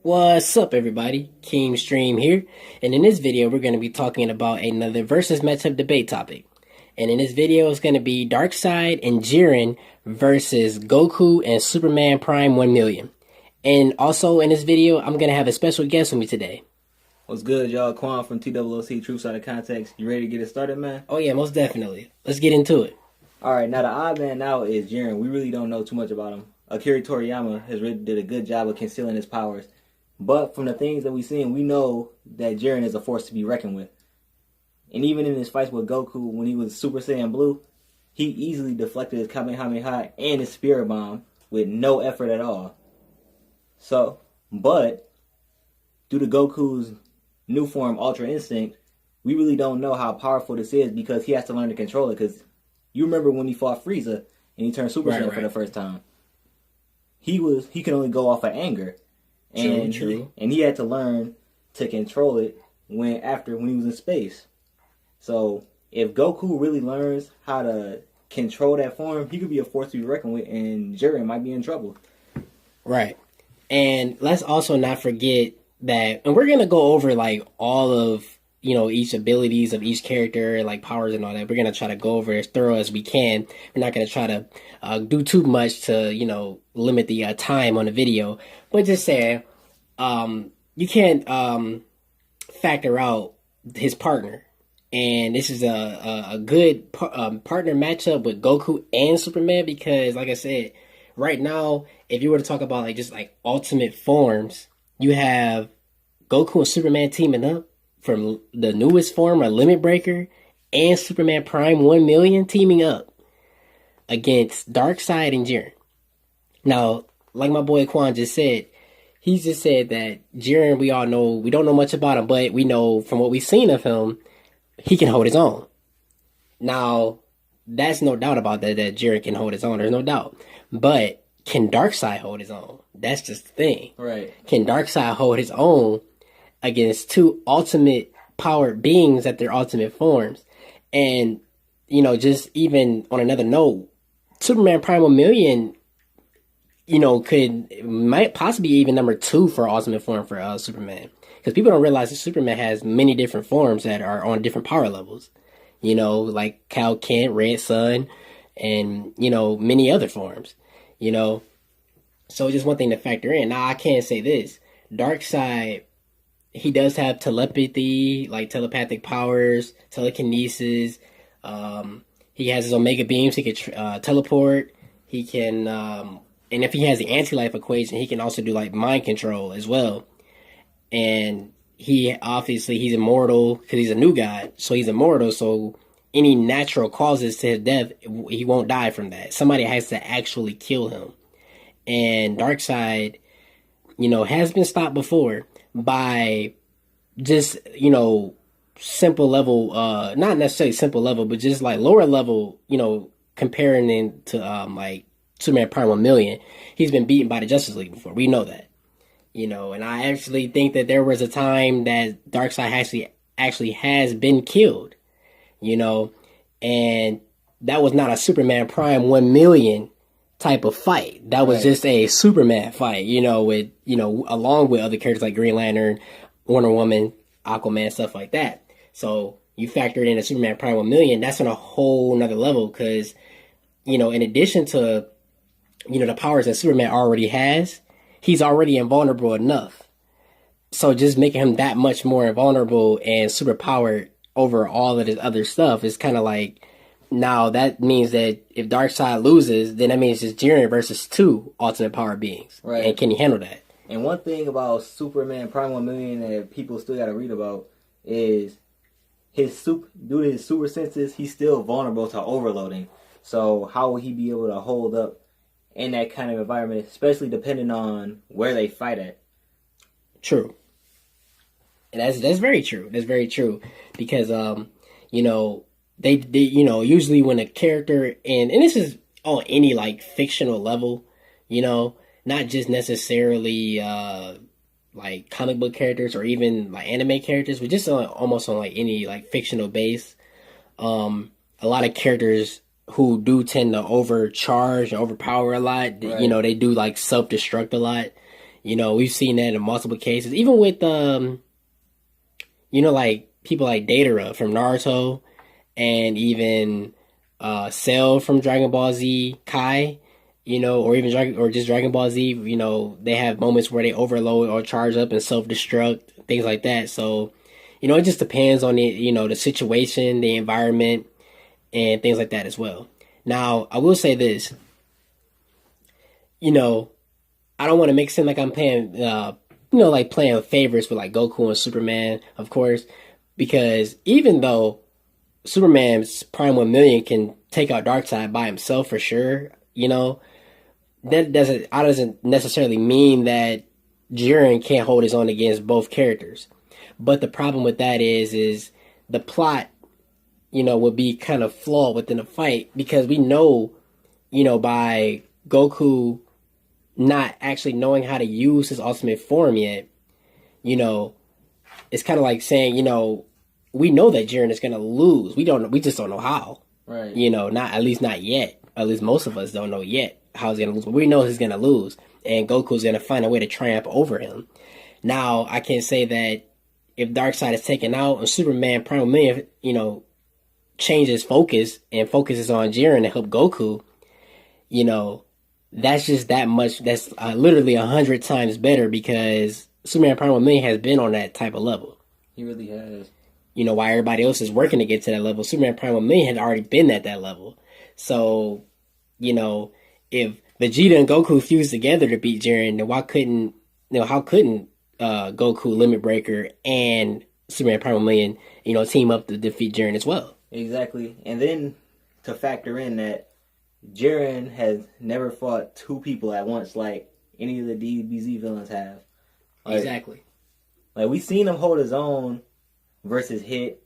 What's up, everybody? KeemStream here, and in this video, we're going to be talking about another versus matchup debate topic. And in this video, it's going to be Darkseid and Jiren versus Goku and Superman Prime 1 million. And also in this video, I'm going to have a special guest with me today. What's good, y'all? Quan from TOOC, Truth Side of Context. You ready to get it started, man? Oh yeah, most definitely. Let's get into it. Alright, now the odd man now is Jiren. We really don't know too much about him. Akira Toriyama has really did a good job of concealing his powers. But from the things that we've seen, we know that Jiren is a force to be reckoned with. And even in his fights with Goku, when he was Super Saiyan Blue, he easily deflected his Kamehameha and his Spirit Bomb with no effort at all. But due to Goku's new form, Ultra Instinct, we really don't know how powerful this is because he has to learn to control it. Because you remember when he fought Frieza and he turned Super Saiyan for the first time, he could only go off of anger. And True. He had to learn to control it when he was in space. So if Goku really learns how to control that form, he could be a force to be reckoned with, and Jiren might be in trouble. Right. And let's also not forget that, and we're going to go over like all of, each abilities of each character, like powers and all that. We're going to try to go over as thorough as we can. We're not going to try to do too much to, limit the time on the video. But just saying, you can't factor out his partner. And this is a good partner matchup with Goku and Superman because, like I said, right now, if you were to talk about just ultimate forms, you have Goku and Superman teaming up from the newest form, a Limit Breaker, and Superman Prime 1 million teaming up against Darkseid and Jiren. Now, like my boy Quan just said, he just said that Jiren, we all know, we don't know much about him, but we know from what we've seen of him, he can hold his own. Now, that's no doubt about that Jiren can hold his own. There's no doubt. But can Darkseid hold his own? That's just the thing. Right. Can Darkseid hold his own against two ultimate powered beings at their ultimate forms? And, just even on another note, Superman Prime 1 million, might possibly even number 2 for ultimate form for Superman. Because people don't realize that Superman has many different forms that are on different power levels. Like Cal Kent, Red Sun, and, many other forms. So just one thing to factor in. Now, I can't say this. Darkseid, he does have telepathy, like telepathic powers, telekinesis. He has his Omega beams. He can teleport. He can, and if he has the anti-life equation, he can also do mind control as well. And he's immortal because he's a new god. So he's immortal. So any natural causes to his death, he won't die from that. Somebody has to actually kill him. And Darkseid, has been stopped before by just, simple level, not necessarily simple level, but just lower level, comparing him to Superman Prime 1 million. He's been beaten by the Justice League before. We know that. And I actually think that there was a time that Darkseid actually has been killed, and that was not a Superman Prime 1 million type of fight. That was just a Superman fight, with, along with other characters like Green Lantern, Wonder Woman, Aquaman, stuff like that. So you factor it in a Superman Prime 1 million, that's on a whole nother level because, in addition to, the powers that Superman already has, he's already invulnerable enough. So just making him that much more invulnerable and superpowered over all of this other stuff is kind of now that means that if Darkseid loses, then that means it's Jiren versus 2 ultimate power beings. Right. And can he handle that? And one thing about Superman Prime 1 million that people still got to read about is due to his super senses, he's still vulnerable to overloading. So how will he be able to hold up in that kind of environment, especially depending on where they fight at? True. And that's very true. That's very true. Because they usually when a character and this is on any fictional level, not just necessarily comic book characters or even anime characters, but just almost on any fictional base. A lot of characters who do tend to overcharge and overpower a lot. Right. They do self-destruct a lot. We've seen that in multiple cases, even with like people like Datara from Naruto, and even Cell from Dragon Ball Z Kai, or even or just Dragon Ball Z. They have moments where they overload or charge up and self destruct, things like that. So, it just depends on the situation, the environment, and things like that as well. Now, I will say this. I don't want to make it seem like I'm playing, like playing favorites with like Goku and Superman, of course, because even though Superman's Prime 1 million can take out Darkseid by himself for sure, that doesn't necessarily mean that Jiren can't hold his own against both characters. But the problem with that is the plot, would be kind of flawed within the fight, because we know, by Goku not actually knowing how to use his ultimate form yet, it's kind of like saying, we know that Jiren is gonna lose. We just don't know how. Right. At least not yet. At least most of us don't know yet how he's gonna lose. But we know he's gonna lose, and Goku's gonna find a way to triumph over him. Now, I can say that if Darkseid is taken out and Superman Prime Million, changes focus and focuses on Jiren to help Goku, that's just that much. That's literally 100 times better, because Superman Prime 1 million has been on that type of level. He really has. While everybody else is working to get to that level, Superman Prime 1 million had already been at that level. So, if Vegeta and Goku fused together to beat Jiren, then how couldn't Goku, Limit Breaker, and Superman Prime 1 million, team up to defeat Jiren as well? Exactly. And then to factor in that Jiren has never fought two people at once like any of the DBZ villains have. Exactly. Like, we seen him hold his own versus Hit,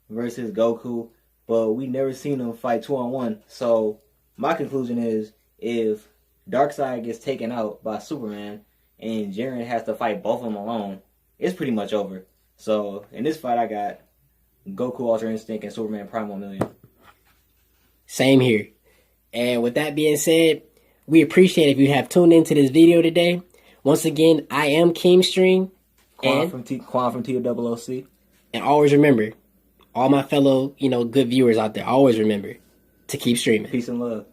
versus Goku, but we never seen him fight 2-on-1. So my conclusion is, if Darkseid gets taken out by Superman and Jiren has to fight both of them alone, it's pretty much over. So in this fight, I got Goku Ultra Instinct and Superman Prime 1 million. Same here. And with that being said, we appreciate if you have tuned into this video today. Once again, I am KeemStream. Quan from TOOC. And always remember, all my fellow, good viewers out there, always remember to keep streaming. Peace and love.